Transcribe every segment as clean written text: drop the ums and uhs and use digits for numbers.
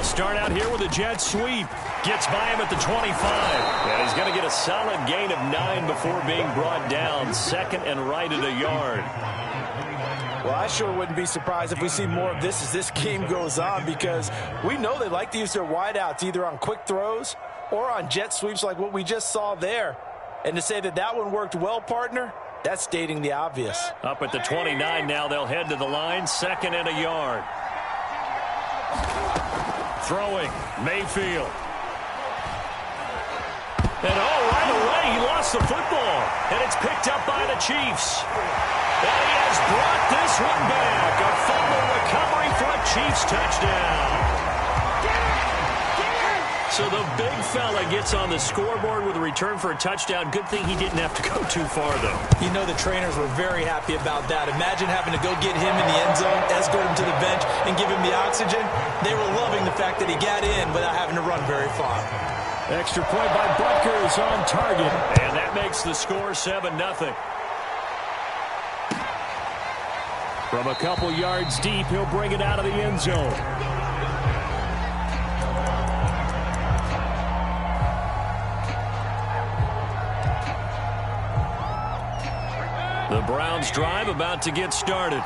start out here with a jet sweep. Gets by him at the 25. And he's going to get a solid gain of 9 before being brought down. Second and right at a yard. Well, I sure wouldn't be surprised if we see more of this as this game goes on, because we know they like to use their wideouts either on quick throws or on jet sweeps like what we just saw there. And to say that that one worked well, partner, that's stating the obvious. Up at the 29 now, they'll head to the line, second and a yard. Throwing, Mayfield. And right away, he lost the football. And it's picked up by the Chiefs. And he has brought this one back. A fumble recovery for a Chiefs touchdown. So the big fella gets on the scoreboard with a return for a touchdown. Good thing he didn't have to go too far, though. You know the trainers were very happy about that. Imagine having to go get him in the end zone, escort him to the bench, and give him the oxygen. They were loving the fact that he got in without having to run very far. Extra point by Butker is on target. And that makes the score 7-0. From a couple yards deep, he'll bring it out of the end zone. The Browns drive about to get started.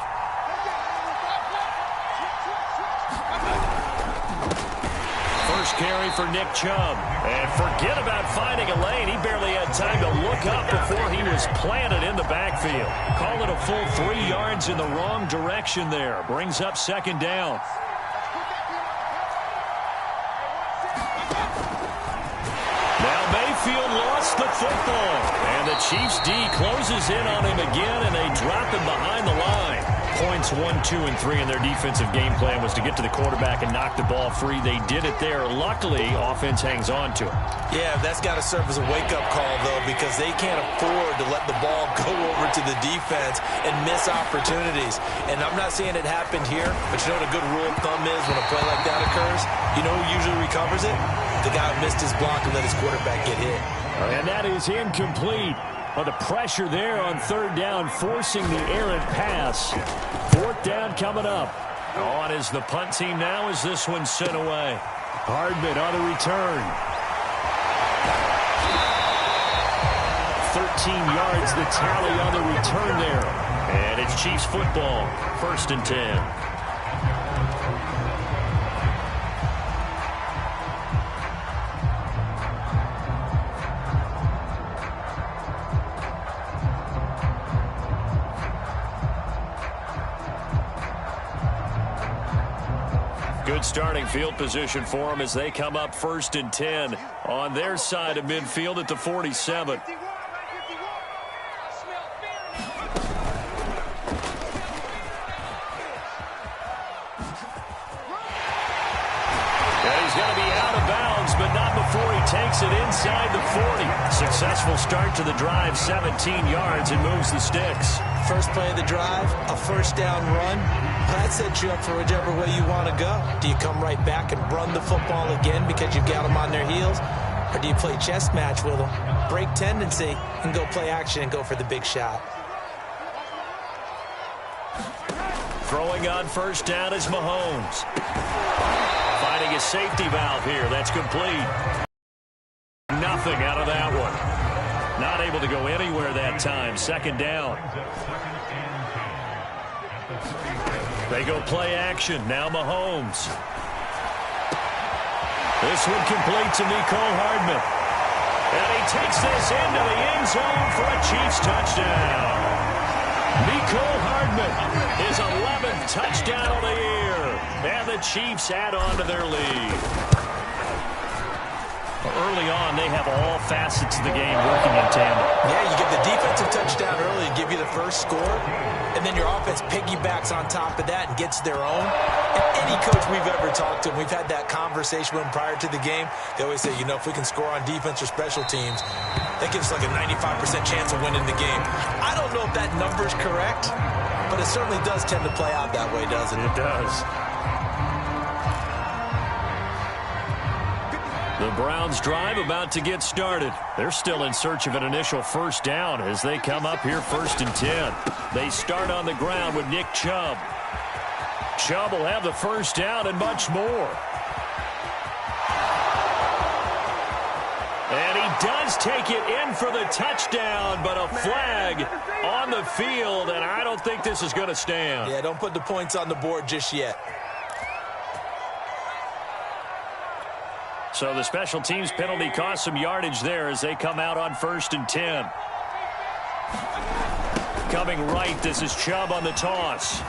First carry for Nick Chubb. And forget about finding a lane. He barely had time to look up before he was planted in the backfield. Call it a full 3 yards in the wrong direction there. Brings up second down. Now Mayfield lost the football. And the Chiefs D closes in on him again, and they drop him behind the line. Points 1, 2, and 3 in their defensive game plan was to get to the quarterback and knock the ball free. They did it there. Luckily, offense hangs on to it. Yeah, that's got to serve as a wake-up call, though, because they can't afford to let the ball go over to the defense and miss opportunities. And I'm not saying it happened here, but you know what a good rule of thumb is when a play like that occurs? You know who usually recovers it? The guy who missed his block and let his quarterback get hit. And that is incomplete. But the pressure there on third down, forcing the errant pass. Fourth down coming up. On is the punt team now as this one's sent away. Hardman on the return. 13 yards the tally on the return there. And it's Chiefs football. First and 10. Good starting field position for them as they come up first and 10 on their side of midfield at the 47. But not before he takes it inside the 40. Successful start to the drive, 17 yards, and moves the sticks. First play of the drive, a first down run. That sets you up for whichever way you want to go. Do you come right back and run the football again because you've got them on their heels? Or do you play chess match with them, break tendency, and go play action and go for the big shot? Throwing on first down is Mahomes. Finding a safety valve here. That's complete. Nothing out of that one. Not able to go anywhere that time. Second down. They go play action. Now Mahomes. This one complete to Mecole Hardman. And he takes this into the end zone for a Chiefs touchdown. Mecole Hardman, his 11th touchdown of the year. And the Chiefs add on to their lead. Early on, they have all facets of the game working in tandem. Yeah, you get the defensive touchdown early to give you the first score, and then your offense piggybacks on top of that and gets their own. And any coach we've ever talked to, we've had that conversation with them prior to the game, they always say, you know, if we can score on defense or special teams, that gives us like a 95% chance of winning the game. I don't know if that number's correct, but it certainly does tend to play out that way, doesn't it? It does. The Browns drive about to get started. They're still in search of an initial first down as they come up here first and 10. They start on the ground with Nick Chubb. Chubb will have the first down and much more. does take it in for the touchdown, but a flag on the field, and I don't think this is going to stand. Yeah, don't put the points on the board just yet. So the special teams penalty cost some yardage there as they come out on 1st and 10. Coming right, this is Chubb on the toss.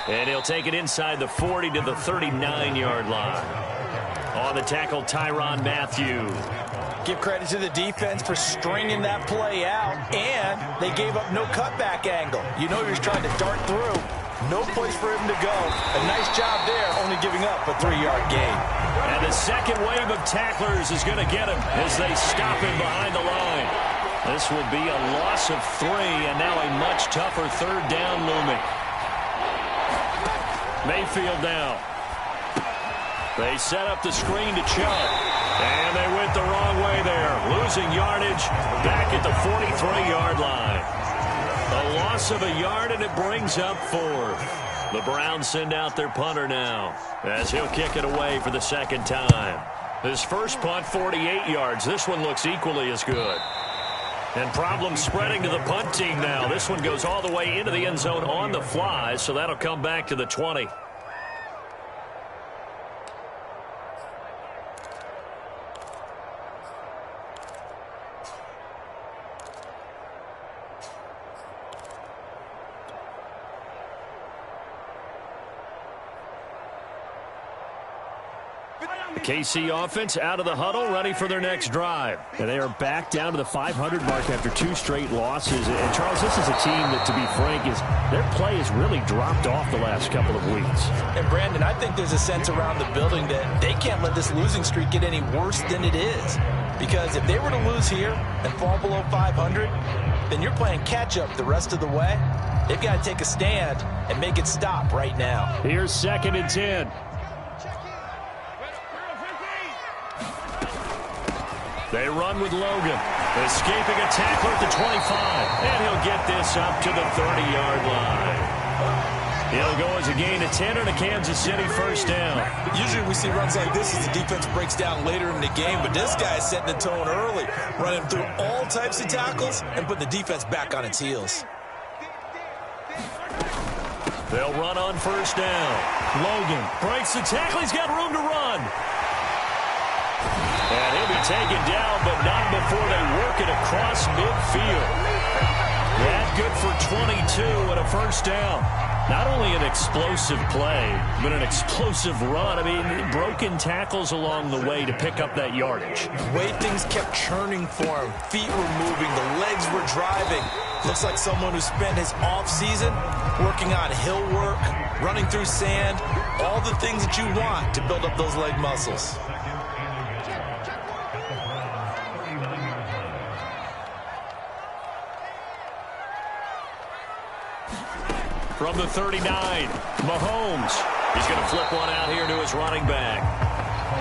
And he'll take it inside the 40 to the 39-yard line. On the tackle, Tyrann Mathieu. Give credit to the defense for stringing that play out, and they gave up no cutback angle. You know he was trying to dart through. No place for him to go. A nice job there, only giving up a 3-yard gain. And the second wave of tacklers is going to get him as they stop him behind the line. This will be a loss of 3, and now a much tougher 3rd down looming. Mayfield now. They set up the screen to Chubb. And they went the wrong way there. Losing yardage back at the 43-yard line. A loss of a yard, and it brings up 4th. The Browns send out their punter now as he'll kick it away for the 2nd time. His first punt, 48 yards. This one looks equally as good. And problems spreading to the punt team now. This one goes all the way into the end zone on the fly, so that'll come back to the 20. KC offense out of the huddle, ready for their next drive. And they are back down to the 500 mark after 2 straight losses. And, Charles, this is a team that, to be frank, their play has really dropped off the last couple of weeks. And, Brandon, I think there's a sense around the building that they can't let this losing streak get any worse than it is. Because if they were to lose here and fall below 500, then you're playing catch-up the rest of the way. They've got to take a stand and make it stop right now. Here's 2nd and 10. They run with Logan, escaping a tackler at the 25, and he'll get this up to the 30-yard line. He'll go as a gain of 10 and a Kansas City 1st down. Usually we see runs like this as the defense breaks down later in the game, but this guy is setting the tone early, running through all types of tackles and putting the defense back on its heels. They'll run on 1st down. Logan breaks the tackle. He's got room to run. And he'll be taken down, but not before they work it across midfield. That good for 22 and a 1st down. Not only an explosive play, but an explosive run. I mean, broken tackles along the way to pick up that yardage. The way things kept churning for him. Feet were moving. The legs were driving. Looks like someone who spent his offseason working on hill work, running through sand, all the things that you want to build up those leg muscles. From the 39, Mahomes. He's going to flip one out here to his running back.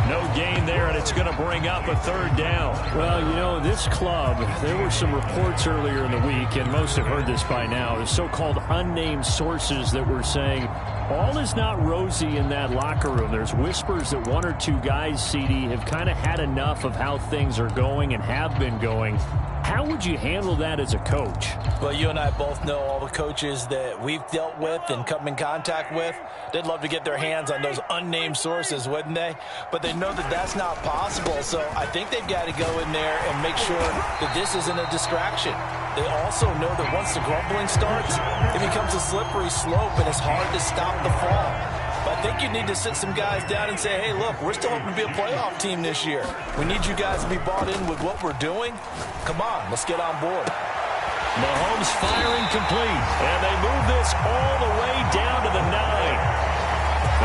No gain there, and it's going to bring up a 3rd down. Well, you know, this club, there were some reports earlier in the week, and most have heard this by now, the so-called unnamed sources that were saying all is not rosy in that locker room. There's whispers that 1 or 2 guys, CD, have kind of had enough of how things are going and have been going. How would you handle that as a coach? Well, you and I both know all the coaches that we've dealt with and come in contact with. They'd love to get their hands on those unnamed sources, wouldn't they? But they know that that's not possible, so I think they've got to go in there and make sure that this isn't a distraction. They also know that once the grumbling starts, it becomes a slippery slope, and it's hard to stop the fall. But I think you need to sit some guys down and say, hey, look, we're still hoping to be a playoff team this year. We need you guys to be bought in with what we're doing. Come on, let's get on board. Mahomes firing complete, and they move this all the way down to the 9.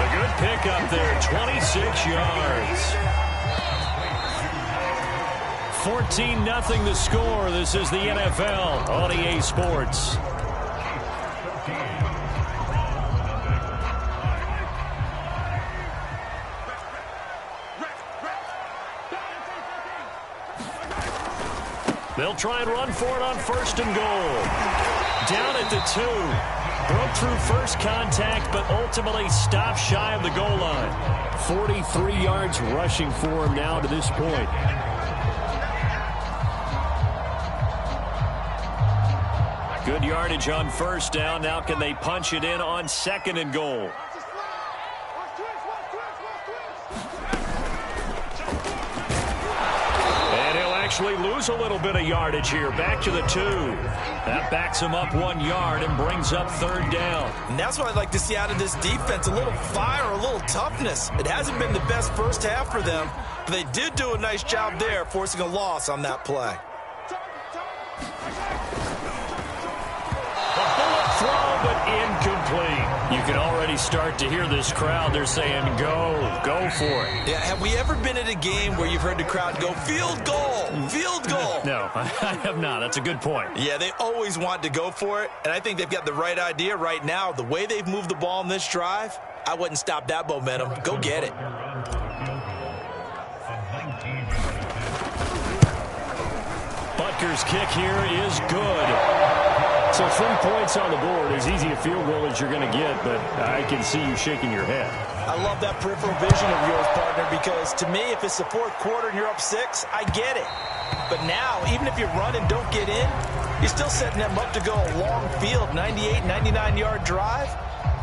A good pickup there, 26 yards. 14-0 the score. This is the NFL on EA Sports. They'll try and run for it on 1st and goal. Down at the 2. Broke through first contact, but ultimately stopped shy of the goal line. 43 yards rushing for him now to this point. Good yardage on first down. Now can they punch it in on 2nd and goal? And he'll actually lose a little bit of yardage here. Back to the 2. That backs him up 1 yard and brings up 3rd down. And that's what I'd like to see out of this defense. A little fire, a little toughness. It hasn't been the best first half for them, but they did do a nice job there, forcing a loss on that play. Throw, but incomplete. You can already start to hear this crowd. They're saying, go for it. Yeah, have we ever been at a game where you've heard the crowd go, field goal, field goal? No, I have not. That's a good point. Yeah, they always want to go for it, and I think they've got the right idea right now. The way they've moved the ball in this drive, I wouldn't stop that momentum. Go get it. Butker's kick here is good. So 3 points on the board, as easy a field goal as you're going to get, but I can see you shaking your head. I love that peripheral vision of yours, partner, because to me, if it's the 4th quarter and you're up 6, I get it. But now, even if you run and don't get in, you're still setting them up to go a long field, 98, 99-yard drive.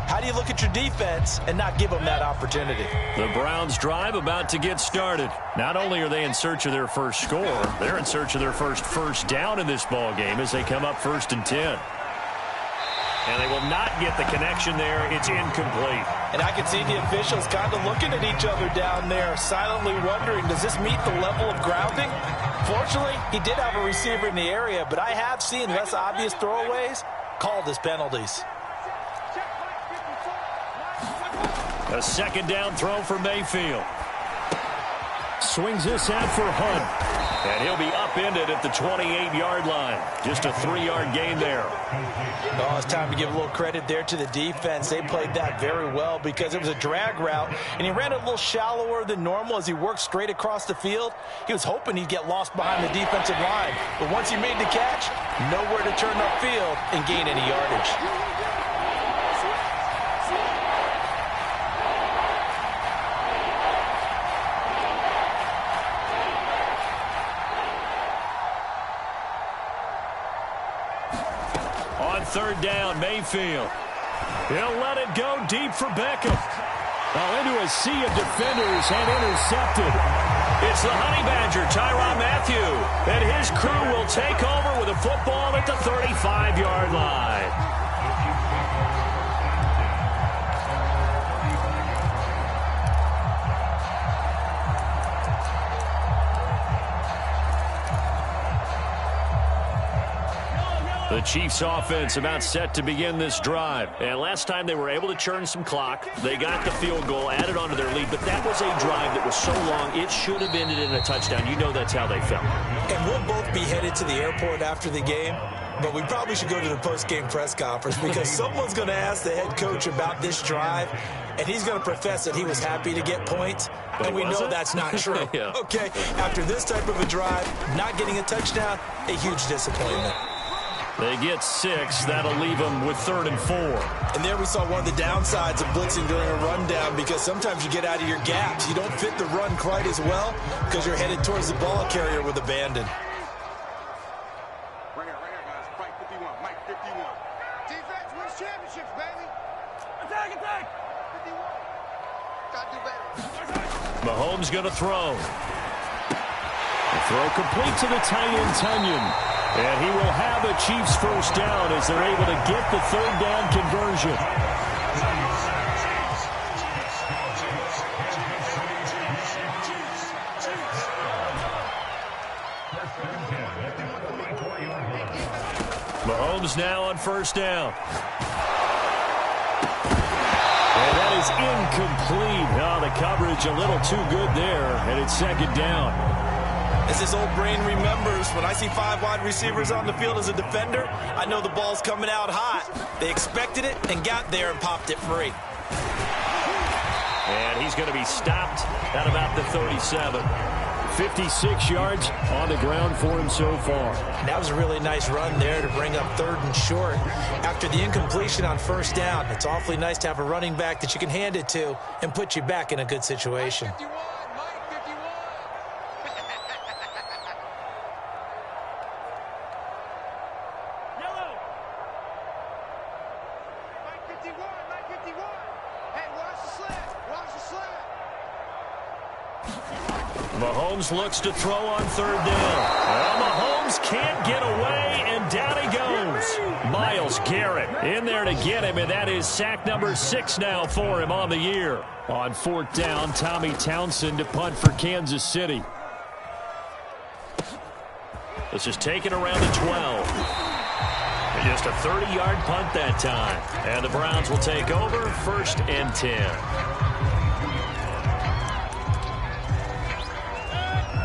How do you look at your defense and not give them that opportunity? The Browns drive about to get started. Not only are they in search of their first score, they're in search of their first down in this ball game as they come up 1st and 10. And they will not get the connection there. It's incomplete. And I can see the officials kind of looking at each other down there, silently wondering, does this meet the level of grounding? Fortunately, he did have a receiver in the area, but I have seen less obvious throwaways called as penalties. A 2nd down throw for Mayfield. Swings this out for Hunt. And he'll be upended at the 28-yard line. Just a 3-yard gain there. Oh, it's time to give a little credit there to the defense. They played that very well because it was a drag route, and he ran a little shallower than normal as he worked straight across the field. He was hoping he'd get lost behind the defensive line, but once he made the catch, nowhere to turn upfield and gain any yardage. On 3rd down, Mayfield. He'll let it go deep for Beckham. Into a sea of defenders and intercepted. It's the Honey Badger, Tyrann Mathieu. And his crew will take over with a football at the 35-yard line. The Chiefs offense about set to begin this drive. And last time they were able to churn some clock. They got the field goal, added on to their lead. But that was a drive that was so long, it should have ended in a touchdown. You know that's how they felt. And we'll both be headed to the airport after the game. But we probably should go to the post-game press conference because someone's going to ask the head coach about this drive, and he's going to profess that he was happy to get points, and we know that's not true. Yeah. Okay, after this type of a drive, not getting a touchdown, a huge disappointment. They get 6. That'll leave them with 3rd and 4. And there we saw one of the downsides of blitzing during a rundown because sometimes you get out of your gaps. You don't fit the run quite as well because you're headed towards the ball carrier with abandon. Right here, guys. Mike 51. Mike 51. Defense wins championships, baby. Attack, attack. 51. Gotta do better. Mahomes going to throw. The throw complete to the tight end, Tunyon. And he will have a Chiefs first down as they're able to get the 3rd down conversion. Mahomes now on 1st down. And that is incomplete. Oh, the coverage a little too good there, and it's 2nd down. As his old brain remembers, when I see 5 wide receivers on the field as a defender, I know the ball's coming out hot. They expected it and got there and popped it free. And he's going to be stopped at about the 37. 56 yards on the ground for him so far. That was a really nice run there to bring up 3rd and short. After the incompletion on 1st down, it's awfully nice to have a running back that you can hand it to and put you back in a good situation. Mahomes looks to throw on third down. Well, Mahomes can't get away, and down he goes. Myles Garrett in there to get him, and that is sack number 6 now for him on the year. On fourth down, Tommy Townsend to punt for Kansas City. This is taken around the 12. And just a 30-yard punt that time. And the Browns will take over, 1st and 10.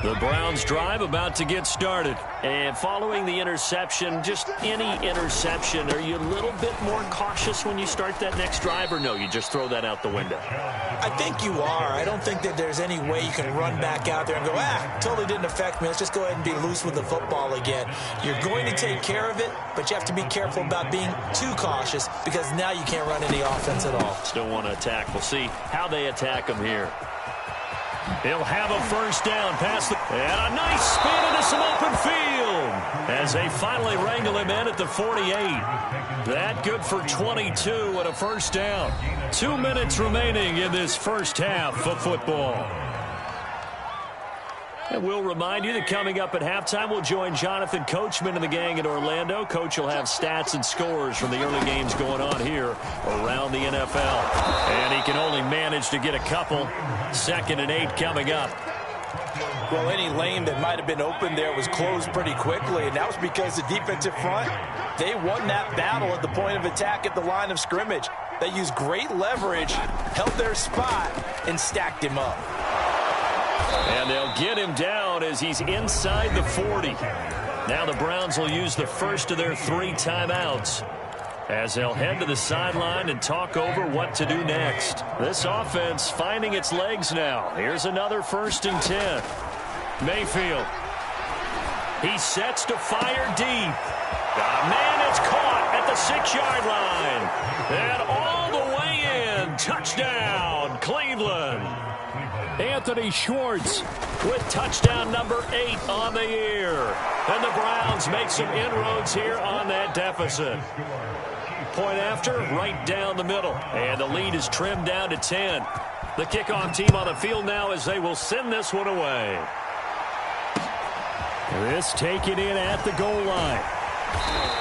The Browns drive about to get started. And following the interception, just any interception, are you a little bit more cautious when you start that next drive, or no, you just throw that out the window? I think you are. I don't think that there's any way you can run back out there and go, totally didn't affect me. Let's just go ahead and be loose with the football again. You're going to take care of it, but you have to be careful about being too cautious because now you can't run any offense at all. Still want to attack. We'll see how they attack them here. He'll have a first down past the... And a nice spin into some open field as they finally wrangle him in at the 48. That good for 22 and a first down. 2 minutes remaining in this first half of football. And we'll remind you that coming up at halftime, we'll join Jonathan Coachman and the gang in Orlando. Coach will have stats and scores from the early games going on here around the NFL. And he can only manage to get a couple. 2nd and 8 coming up. Well, any lane that might have been open there was closed pretty quickly, and that was because the defensive front, they won that battle at the point of attack at the line of scrimmage. They used great leverage, held their spot, and stacked him up. And they'll get him down as he's inside the 40. Now the Browns will use the first of their 3 timeouts as they'll head to the sideline and talk over what to do next. This offense finding its legs now. Here's another 1st and 10. Mayfield. He sets to fire deep. Man, it's caught at the 6-yard line. And all the way in. Touchdown, Cleveland. Anthony Schwartz with touchdown number 8 on the year. And the Browns make some inroads here on that deficit. Point after, right down the middle. And the lead is trimmed down to 10. The kickoff team on the field now as they will send this one away. This taken in at the goal line.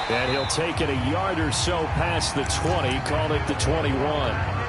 And he'll take it a yard or so past the 20, call it the 21.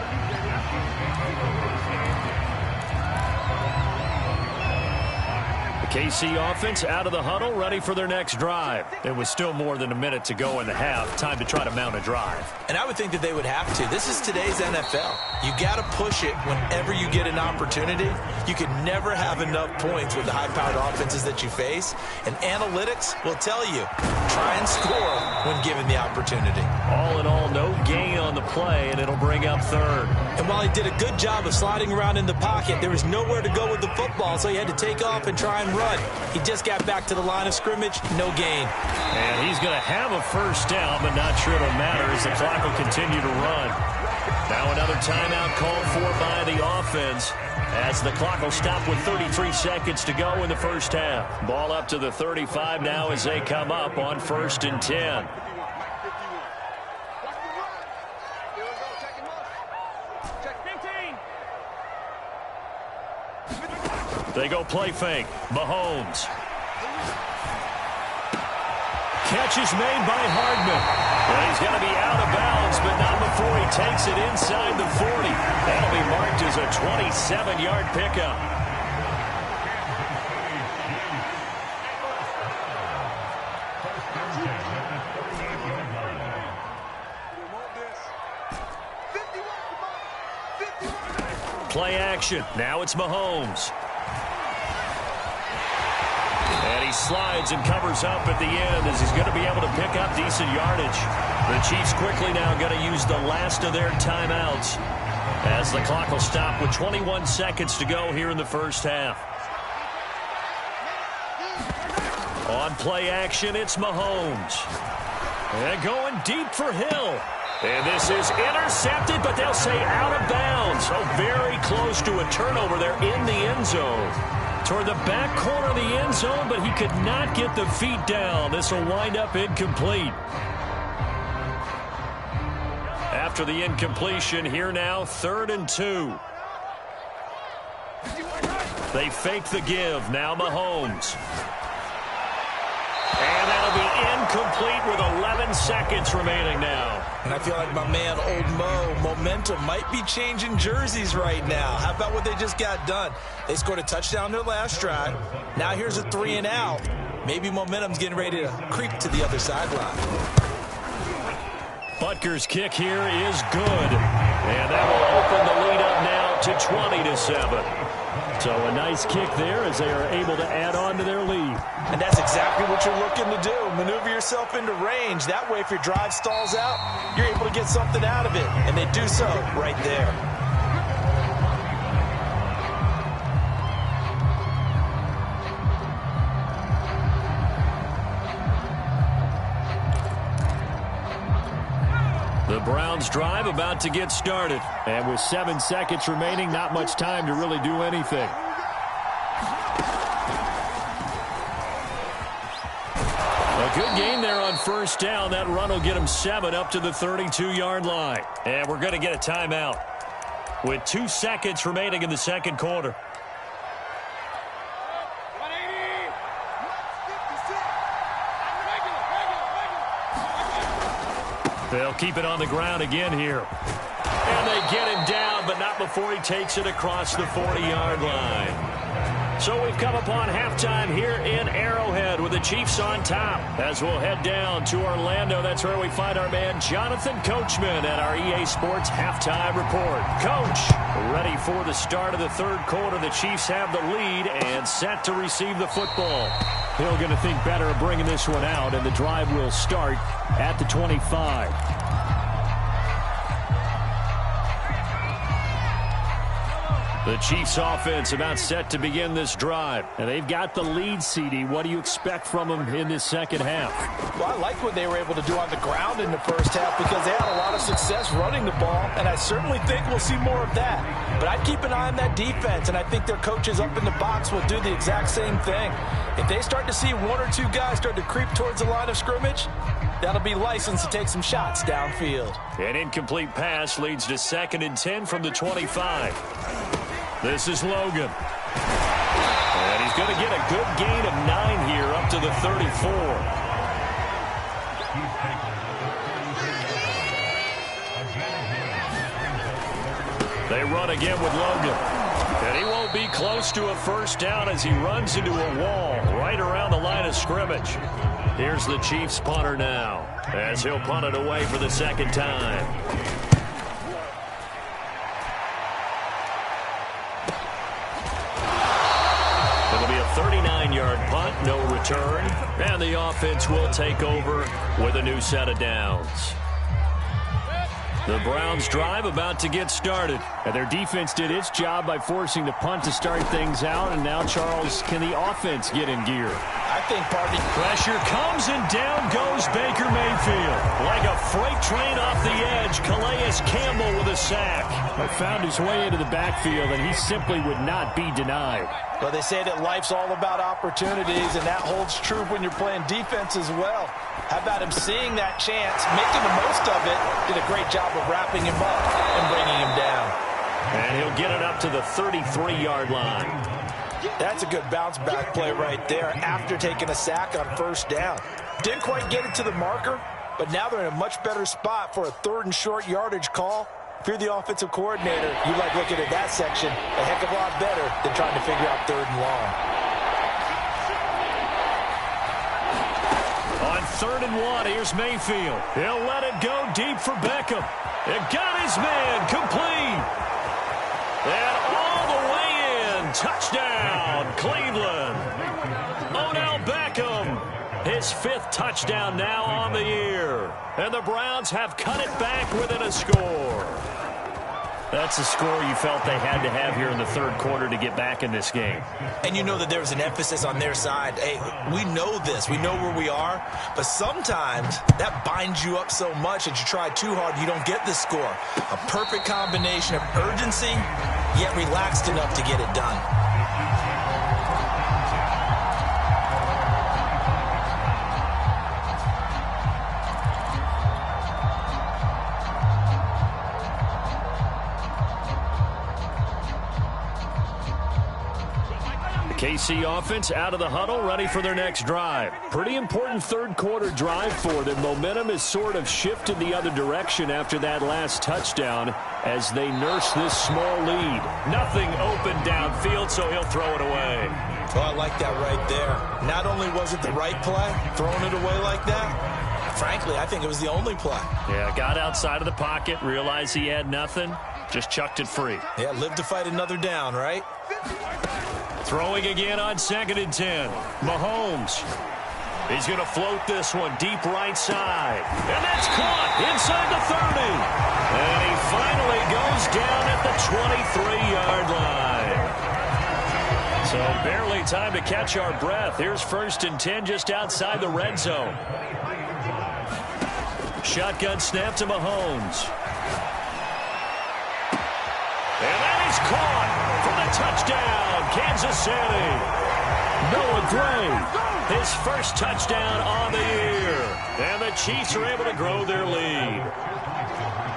KC offense out of the huddle, ready for their next drive. It was still more than a minute to go in the half. Time to try to mount a drive. And I would think that they would have to. This is today's NFL. You got to push it whenever you get an opportunity. You can never have enough points with the high-powered offenses that you face. And analytics will tell you, try and score when given the opportunity. All in all, no gain on the play, and it'll bring up 3rd. And while he did a good job of sliding around in the pocket, there was nowhere to go with the football, so he had to take off and try and run. He just got back to the line of scrimmage, no gain. And he's going to have a first down, but not sure it'll matter as the clock will continue to run. Now another timeout called for by the offense as the clock will stop with 33 seconds to go in the first half. Ball up to the 35 now as they come up on 1st and 10. They go play fake. Mahomes. Catch is made by Hardman. And he's going to be out of bounds, but not before he takes it inside the 40. That'll be marked as a 27-yard pickup. Play action. Now it's Mahomes. And he slides and covers up at the end as he's going to be able to pick up decent yardage. The Chiefs quickly now going to use the last of their timeouts as the clock will stop with 21 seconds to go here in the first half. On play action, it's Mahomes. And going deep for Hill. And this is intercepted, but they'll say out of bounds. So very close to a turnover there in the end zone. Toward the back corner of the end zone, but he could not get the feet down. This will wind up incomplete. After the incompletion, here now, 3rd and 2. They fake the give. Now Mahomes. And that'll be incomplete with 11 seconds remaining now. And I feel like my man, Old Mo, momentum might be changing jerseys right now. How about what they just got done? They scored a touchdown their last drive. Now here's a 3 and out. Maybe momentum's getting ready to creep to the other sideline. Butker's kick here is good. And that will open the lead up now to 20-7. So a nice kick there as they are able to add on to their lead. And that's exactly what you're looking to do. Maneuver yourself into range. That way, if your drive stalls out, you're able to get something out of it. And they do so right there. The Browns drive about to get started. And with 7 seconds remaining, not much time to really do anything. A good game there on first down. That run will get them 7 up to the 32-yard line. And we're going to get a timeout with 2 seconds remaining in the second quarter. They'll keep it on the ground again here. And they get him down, but not before he takes it across the 40-yard line. So we've come upon halftime here in Arrowhead with the Chiefs on top. As we'll head down to Orlando, that's where we find our man Jonathan Coachman at our EA Sports Halftime Report. Coach, ready for the start of the third quarter. The Chiefs have the lead and set to receive the football. Hill going to think better of bringing this one out, and the drive will start at the 25. The Chiefs offense about set to begin this drive. And they've got the lead, CD. What do you expect from them in this second half? Well, I like what they were able to do on the ground in the first half because they had a lot of success running the ball, and I certainly think we'll see more of that. But I'd keep an eye on that defense, and I think their coaches up in the box will do the exact same thing. If they start to see 1 or 2 guys start to creep towards the line of scrimmage, that'll be licensed to take some shots downfield. An incomplete pass leads to 2nd and 10 from the 25. This is Logan. And he's going to get a good gain of 9 here up to the 34. They run again with Logan. And he won't be close to a first down as he runs into a wall right around the line of scrimmage. Here's the Chiefs punter now as he'll punt it away for the second time. It'll be a 39-yard punt, no return, and the offense will take over with a new set of downs. The Browns drive about to get started. And their defense did its job by forcing the punt to start things out. And now, Charles, can the offense get in gear? I think part of the pressure comes and down goes Baker Mayfield. Like a freight train off the edge, Calais Campbell with a sack. Found his way into the backfield, and he simply would not be denied. Well, they say that life's all about opportunities, and that holds true when you're playing defense as well. How about him seeing that chance, making the most of it, did a great job of wrapping him up and bringing him down. And he'll get it up to the 33-yard line. That's a good bounce-back play right there after taking a sack on first down. Didn't quite get it to the marker, but now they're in a much better spot for a 3rd and short yardage call. If you're the offensive coordinator, you like looking at that section a heck of a lot better than trying to figure out 3rd and long. On 3rd and 1, here's Mayfield. He'll let it go deep for Beckham. It got his man complete. And all the way in. Touchdown, Cleveland. Odell Beckham. His 5th touchdown now on the year. And the Browns have cut it back within a score. That's a score you felt they had to have here in the third quarter to get back in this game. And you know that there was an emphasis on their side. Hey, we know this. We know where we are. But sometimes that binds you up so much that you try too hard, you don't get the score. A perfect combination of urgency, yet relaxed enough to get it done. KC offense out of the huddle, ready for their next drive. Pretty important third quarter drive for them. Momentum has sort of shifted the other direction after that last touchdown as they nurse this small lead. Nothing open downfield, so he'll throw it away. Oh, I like that right there. Not only was it the right play, throwing it away like that, frankly, I think it was the only play. Yeah, got outside of the pocket, realized he had nothing, just chucked it free. Yeah, live to fight another down, right? Throwing again on 2nd and 10. Mahomes. He's going to float this one deep right side. And that's caught inside the 30. And he finally goes down at the 23-yard line. So barely time to catch our breath. Here's 1st and 10 just outside the red zone. Shotgun snap to Mahomes. And that is caught for the touchdown, Kansas City. Noah Gray, his first touchdown on the year. And the Chiefs are able to grow their lead.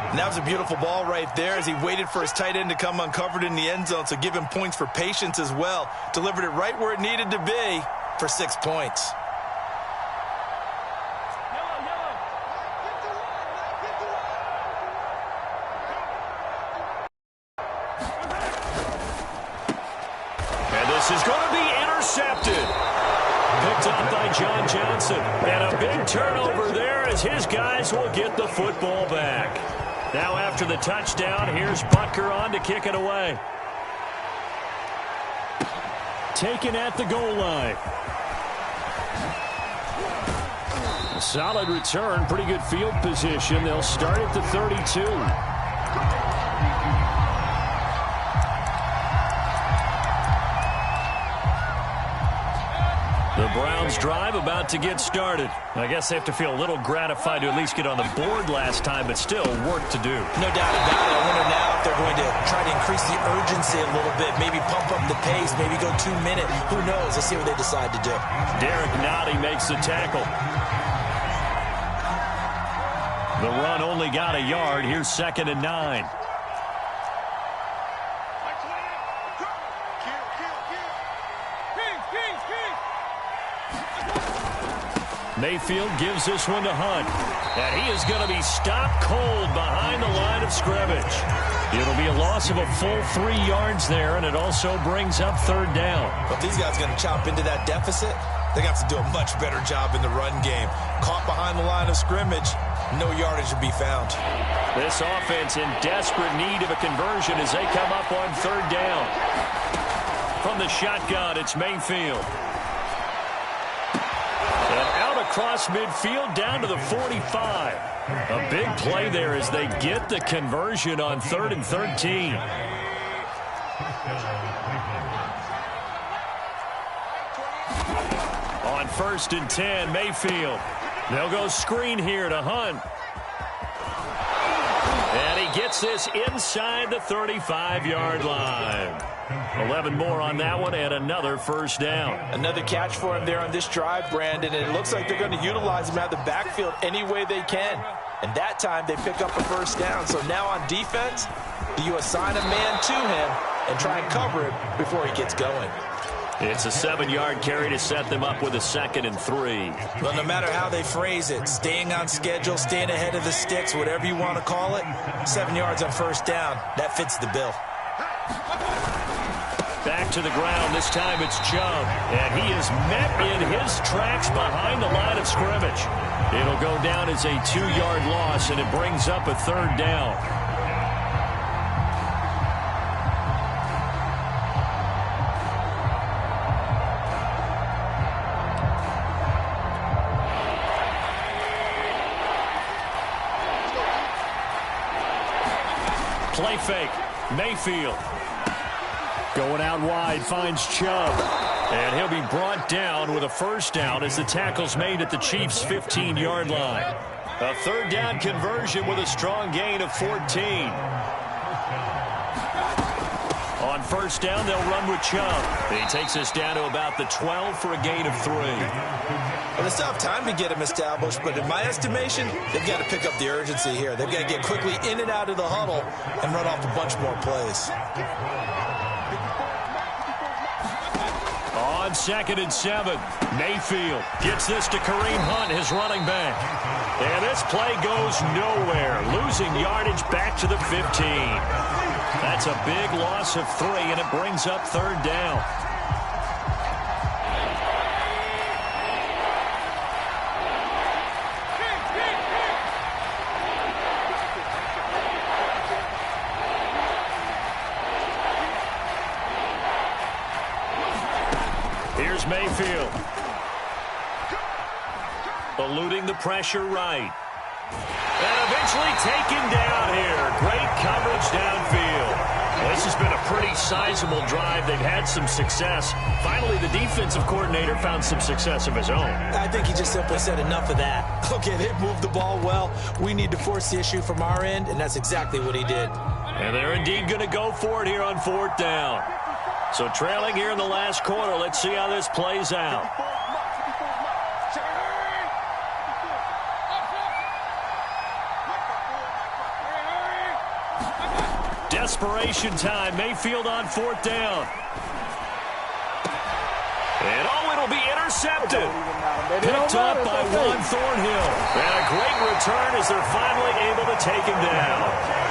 And that was a beautiful ball right there as he waited for his tight end to come uncovered in the end zone, so give him points for patience as well. Delivered it right where it needed to be for 6 points. Is going to be intercepted. Picked up by John Johnson. And a big turnover there as his guys will get the football back. Now after the touchdown, here's Butker on to kick it away. Taken at the goal line. A solid return, pretty good field position. They'll start at the 32. The Browns drive about to get started. I guess they have to feel a little gratified to at least get on the board last time, but still work to do. No doubt about it. I wonder now if they're going to try to increase the urgency a little bit, maybe pump up the pace, maybe go 2 minute. Who knows? Let's see what they decide to do. Derek Nottie makes the tackle. The run only got a yard. Here's 2nd and 9. Mayfield gives this one to Hunt. And he is going to be stopped cold behind the line of scrimmage. It'll be a loss of a full 3 yards there, and it also brings up 3rd down. But these guys are going to chop into that deficit. They got to do a much better job in the run game. Caught behind the line of scrimmage, no yardage to be found. This offense in desperate need of a conversion as they come up on 3rd down. From the shotgun, it's Mayfield. Across midfield down to the 45. A big play there as they get the conversion on 3rd and 13. On 1st and 10, Mayfield. They'll go screen here to Hunt. And he gets this inside the 35-yard line. 11 more on that one and another 1st down. Another catch for him there on this drive, Brandon, and it looks like they're going to utilize him out of the backfield any way they can. And that time they pick up a 1st down. So now on defense, you assign a man to him and try and cover him before he gets going. It's a 7-yard carry to set them up with a 2nd and 3. Well, no matter how they phrase it, staying on schedule, staying ahead of the sticks, whatever you want to call it, 7 yards on 1st down, that fits the bill. Back to the ground. This time it's Chubb. And he is met in his tracks behind the line of scrimmage. It'll go down as a 2-yard loss, and it brings up a 3rd down. Play fake. Mayfield. Going out wide, finds Chubb. And he'll be brought down with a 1st down as the tackle's made at the Chiefs' 15-yard line. A 3rd down conversion with a strong gain of 14. On 1st down, they'll run with Chubb. He takes us down to about the 12 for a gain of 3. Well, they still have time to get him established, but in my estimation, they've got to pick up the urgency here. They've got to get quickly in and out of the huddle and run off a bunch more plays. on 2nd and 7. Mayfield gets this to Kareem Hunt, his running back. And this play goes nowhere, losing yardage back to the 15. That's a big loss of 3, and it brings up 3rd down. Here's Mayfield. Eluding the pressure right. And eventually taken down here. Great coverage downfield. This has been a pretty sizable drive. They've had some success. Finally, the defensive coordinator found some success of his own. I think he just simply said enough of that. Okay, they've moved the ball well. We need to force the issue from our end, and that's exactly what he did. And they're indeed going to go for it here on 4th down. So trailing here in the last quarter. Let's see how this plays out. Desperation time. Mayfield on 4th down. And it'll be intercepted. Picked up by Juan Thornhill. And a great return as they're finally able to take him down.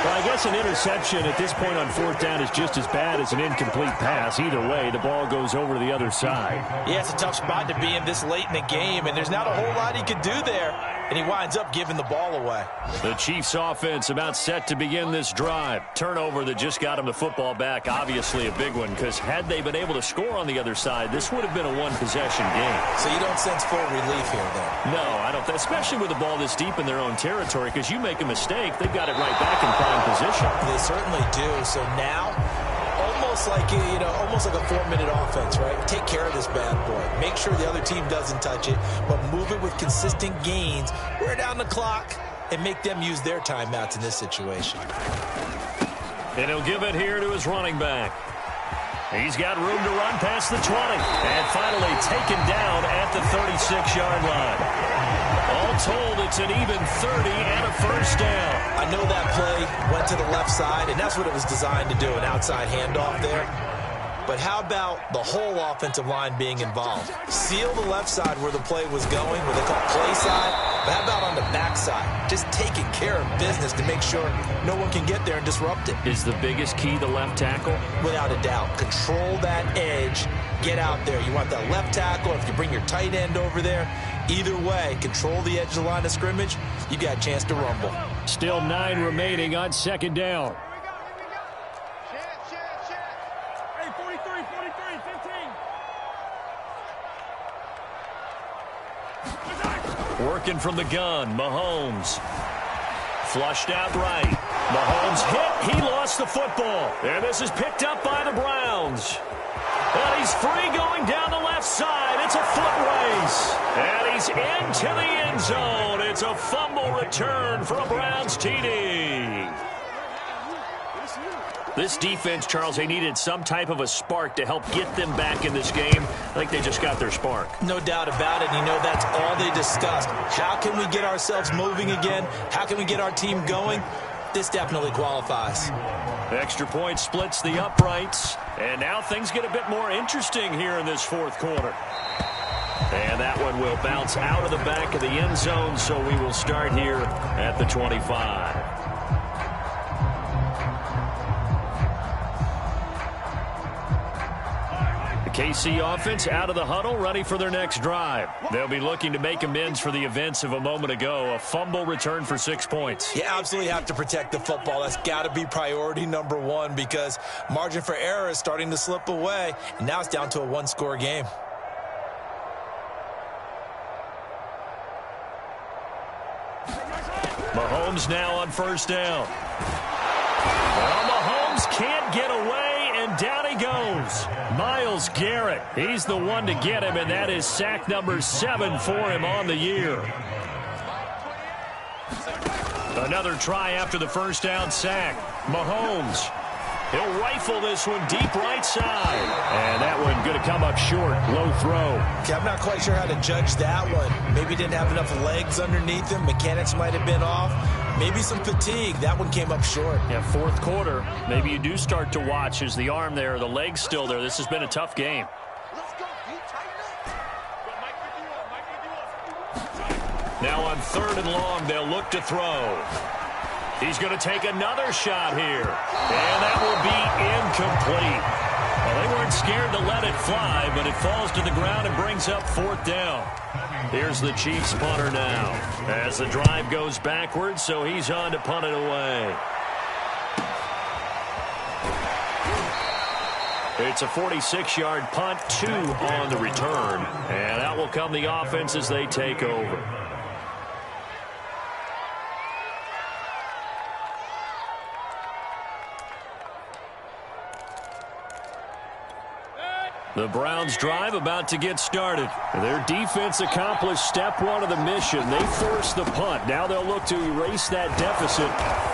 Well, I guess an interception at this point on 4th down is just as bad as an incomplete pass. Either way, the ball goes over to the other side. Yeah, it's a tough spot to be in this late in the game, and there's not a whole lot he could do there, and he winds up giving the ball away. The Chiefs offense about set to begin this drive. Turnover that just got him the football back, obviously a big one, because had they been able to score on the other side, this would have been a one-possession game. So you don't sense full relief here, then? No, I don't, especially with the ball this deep in their own territory, because you make a mistake, they've got it right back in prime position. They certainly do. So now, almost like a 4-minute offense, right? Take care of this bad boy. Make sure the other team doesn't touch it, but move it with consistent gains. Wear down the clock and make them use their timeouts in this situation. And he'll give it here to his running back. He's got room to run past the 20. And finally taken down at the 36-yard line. All told, it's an even 30 and a 1st down. I know that play went to the left side, and that's what it was designed to do, an outside handoff there. But how about the whole offensive line being involved? Seal the left side where the play was going, where they call play side. But how about on the back side? Just taking care of business to make sure no one can get there and disrupt it. Is the biggest key the left tackle? Without a doubt. Control that edge. Get out there. You want that left tackle. If you bring your tight end over there, either way, control the edge of the line of scrimmage, you got a chance to rumble. Still 9 remaining on 2nd down. Working from the gun, Mahomes. Flushed out right. Mahomes hit. He lost the football. And this is picked up by the Browns. And he's free going down the left side. It's a foot race. And he's into the end zone. It's a fumble return for a Browns TD. This defense, Charles, they needed some type of a spark to help get them back in this game. I think they just got their spark. No doubt about it. You know, that's all they discussed. How can we get ourselves moving again? How can we get our team going? This definitely qualifies. Extra point splits the uprights. And now things get a bit more interesting here in this 4th quarter. And that one will bounce out of the back of the end zone, so we will start here at the 25. KC offense out of the huddle, ready for their next drive. They'll be looking to make amends for the events of a moment ago. A fumble return for 6 points. You absolutely have to protect the football. That's got to be priority number 1 because margin for error is starting to slip away, and now it's down to a 1-score game. Mahomes now on 1st down. Well, Mahomes can't get away. And down he goes. Myles Garrett. He's the one to get him, and that is sack number 7 for him on the year. Another try after the 1st down sack. Mahomes. He'll rifle this one deep right side. And that one going to come up short. Low throw. Okay, I'm not quite sure how to judge that one. Maybe didn't have enough legs underneath him. Mechanics might have been off. Maybe some fatigue. That one came up short. Yeah, 4th quarter. Maybe you do start to watch. Is the arm there, the leg's still there? This has been a tough game. Now on 3rd and long, they'll look to throw. He's going to take another shot here. And that will be incomplete. Well, they weren't scared to let it fly, but it falls to the ground and brings up 4th down. Here's the Chiefs punter now as the drive goes backwards, so he's on to punt it away. It's a 46-yard punt, 2 on the return, and that will come the offense as they take over. The Browns' drive about to get started. Their defense accomplished step 1 of the mission. They forced the punt. Now they'll look to erase that deficit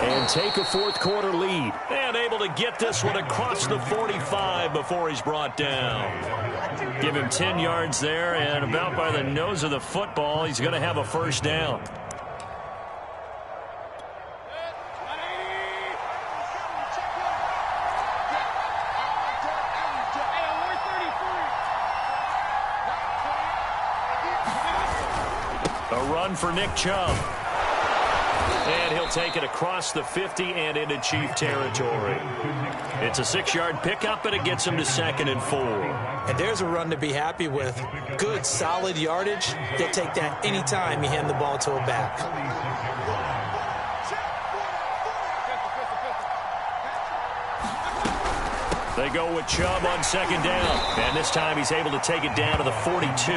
and take a 4th quarter lead. And able to get this one across the 45 before he's brought down. Give him 10 yards there, and about by the nose of the football, he's going to have a 1st down. For Nick Chubb. And he'll take it across the 50 and into Chief territory. It's a 6-yard pickup, and it gets him to 2nd and 4. And there's a run to be happy with. Good, solid yardage. They'll take that anytime you hand the ball to a back. They go with Chubb on 2nd down. And this time he's able to take it down to the 42.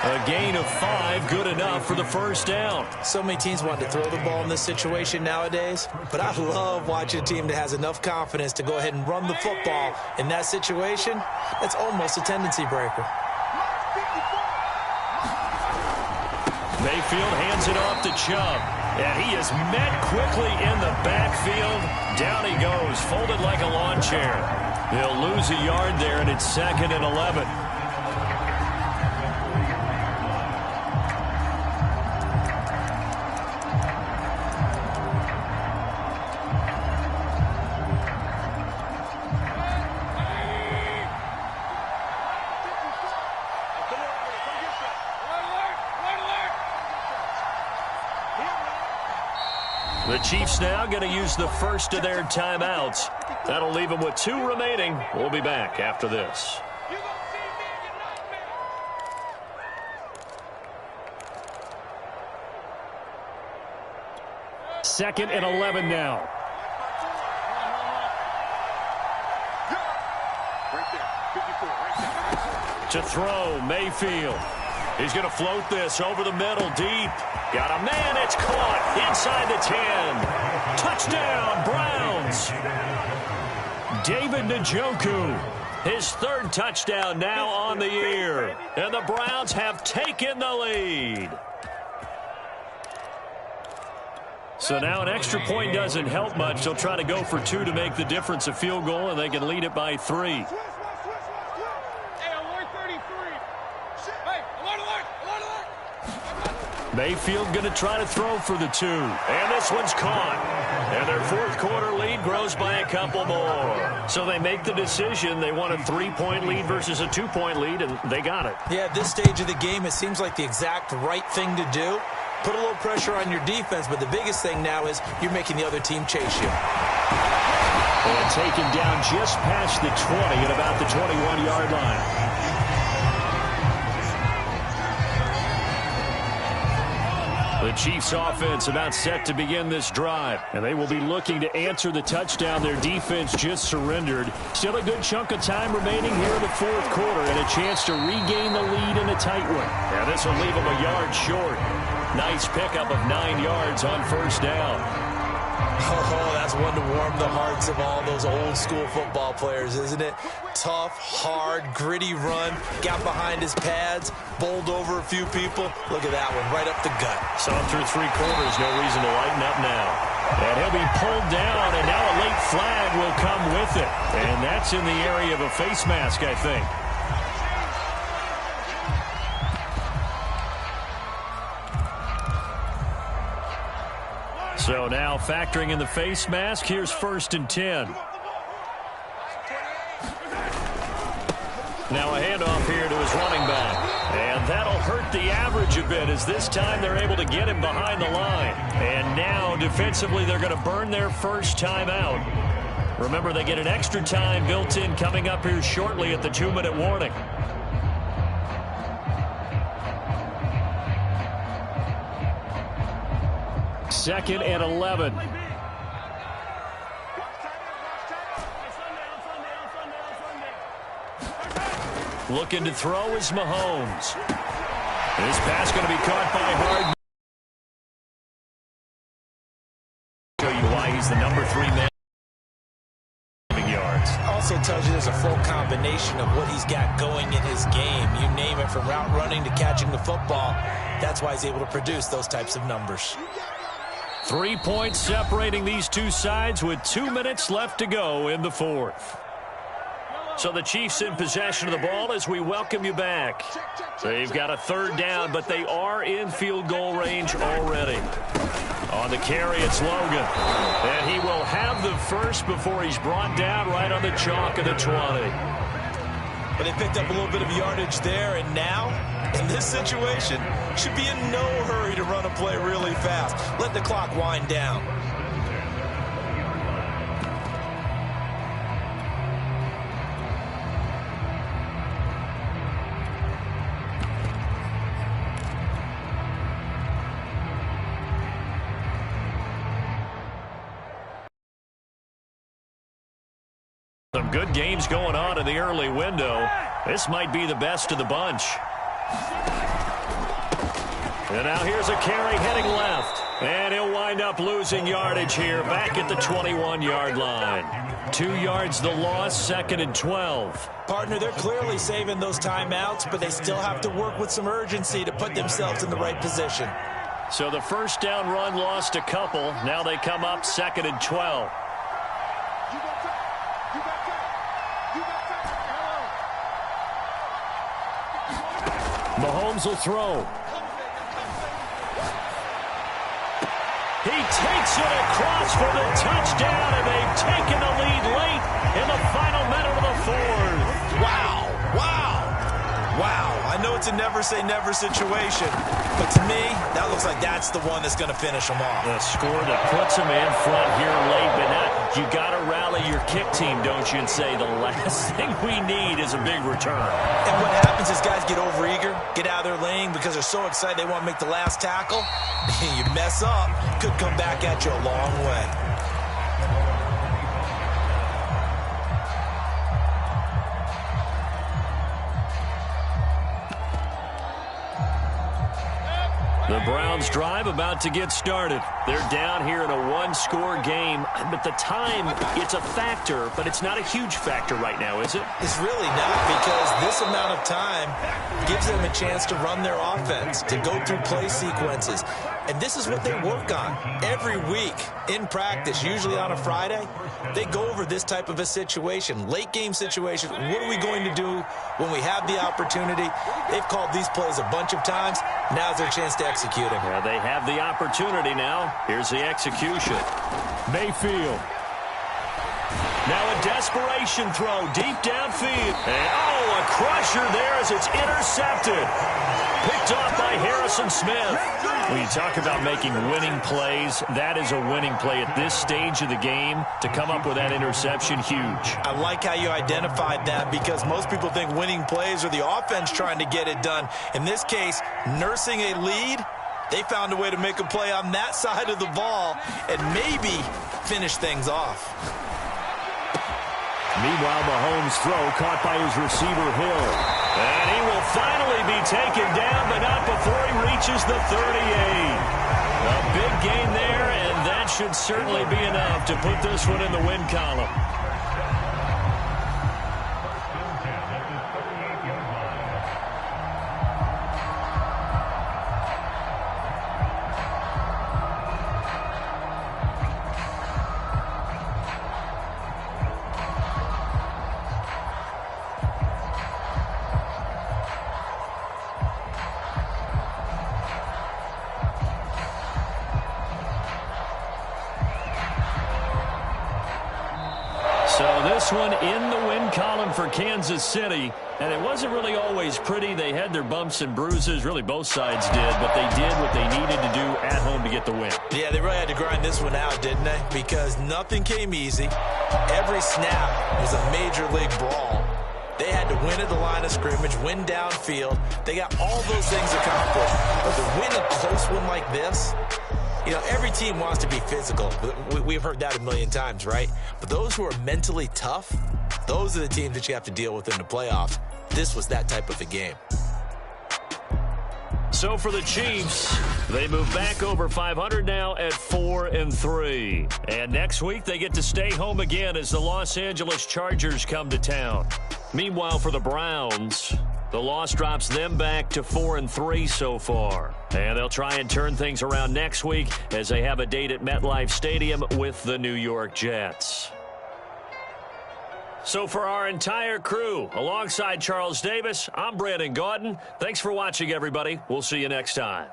A gain of 5, good enough for the 1st down. So many teams want to throw the ball in this situation nowadays, but I love watching a team that has enough confidence to go ahead and run the football in that situation. That's almost a tendency breaker. Mayfield hands it off to Chubb, and he is met quickly in the backfield. Down he goes, folded like a lawn chair. They'll lose a yard there, and it's 2nd and 11. The Chiefs now going to use the first of their timeouts. That'll leave them with 2 remaining. We'll be back after this. 2nd and 11 now. To throw, Mayfield. He's going to float this over the middle, deep. Got a man, it's caught inside the 10. Touchdown, Browns. David Njoku, his 3rd touchdown now on the year. And the Browns have taken the lead. So now an extra point doesn't help much. They'll try to go for 2 to make the difference a field goal, and they can lead it by 3. Mayfield going to try to throw for the 2. And this one's caught. And their 4th quarter lead grows by a couple more. So they make the decision. They want a 3-point lead versus a 2-point lead, and they got it. Yeah, at this stage of the game, it seems like the exact right thing to do. Put a little pressure on your defense, but the biggest thing now is you're making the other team chase you. And taken down just past the 20 at about the 21-yard line. The Chiefs offense about set to begin this drive, and they will be looking to answer the touchdown their defense just surrendered. Still a good chunk of time remaining here in the 4th quarter, and a chance to regain the lead in a tight one. And this will leave them a yard short. Nice pickup of 9 yards on 1st down. Oh, that's one to warm the hearts of all those old school football players, isn't it? Tough, hard, gritty run. Got behind his pads, bowled over a few people. Look at that one, right up the gut. Saw him through 3 quarters, no reason to lighten up now. And he'll be pulled down, and now a late flag will come with it. And that's in the area of a face mask, I think. So now factoring in the face mask, here's 1st and 10. Now a handoff here to his running back. And that'll hurt the average a bit as this time they're able to get him behind the line. And now defensively they're going to burn their first time out. Remember, they get an extra time built in coming up here shortly at the 2-minute warning. Second and 11. Looking to throw is Mahomes. This pass going to be caught by Hard. Show you why he's the number 3 man. Yards. Also tells you there's a full combination of what he's got going in his game. You name it, from route running to catching the football. That's why he's able to produce those types of numbers. 3 points separating these two sides with 2 minutes left to go in the fourth. So the Chiefs in possession of the ball as we welcome you back. They've got a third down, but they are in field goal range already. On the carry, it's Logan. And he will have the first before he's brought down right on the chalk of the 20. But they picked up a little bit of yardage there, and now, in this situation, should be in no hurry to run a play really fast. Let the clock wind down. Some good games going on in the early window. This might be the best of the bunch. And now here's a carry heading left. And he'll wind up losing yardage here back at the 21-yard line. 2 yards the loss, 2nd and 12. Partner, they're clearly saving those timeouts, but they still have to work with some urgency to put themselves in the right position. So the first down run lost a couple. Now they come up 2nd and 12. Mahomes will throw. He takes it across for the touchdown, and they've taken the lead late in the final minute of the fourth. Wow, wow, wow. I know it's a never-say-never situation, but to me, that looks like that's the one that's going to finish them off. The score that puts them in front here late, but not. You got to rally your kick team, don't you, and say the last thing we need is a big return. And what happens is guys get overeager, get out of their lane because they're so excited they want to make the last tackle. You mess up, could come back at you a long way. The Browns drive about to get started. They're down here in a one-score game, but the time, it's a factor, but it's not a huge factor right now, is it? It's really not, because this amount of time gives them a chance to run their offense, to go through play sequences. And this is what they work on every week in practice, usually on a Friday. They go over this type of a situation, late game situation. What are we going to do when we have the opportunity? They've called these plays a bunch of times. Now's their chance to execute them. Yeah, they have the opportunity now. Here's the execution. Mayfield. Now a desperation throw deep downfield. And, a crusher there as it's intercepted. Picked off by Harrison Smith. When you talk about making winning plays, that is a winning play at this stage of the game. To come up with that interception, huge. I like how you identified that, because most people think winning plays are the offense trying to get it done. In this case, nursing a lead, they found a way to make a play on that side of the ball and maybe finish things off. Meanwhile, Mahomes' throw caught by his receiver, Hill. And he will finally be taken down, but not before he reaches the 38. A big gain there, and that should certainly be enough to put this one in the win column. this one in the win column for Kansas City. And it wasn't really always pretty. They had their bumps and bruises. Really, both sides did. But they did what they needed to do at home to get the win. Yeah, they really had to grind this one out, didn't they? Because nothing came easy. Every snap was a major league brawl. They had to win at the line of scrimmage, win downfield. They got all those things accomplished. But to win a close one like this, you know, every team wants to be physical. We've heard that a million times, right? But those who are mentally tough, those are the teams that you have to deal with in the playoffs. This was that type of a game. So for the Chiefs, they move back over 500 now at 4-3. And next week they get to stay home again as the Los Angeles Chargers come to town. Meanwhile, for the Browns, the loss drops them back to 4-3 so far. And they'll try and turn things around next week as they have a date at MetLife Stadium with the New York Jets. So for our entire crew, alongside Charles Davis, I'm Brandon Gaudin. Thanks for watching, everybody. We'll see you next time.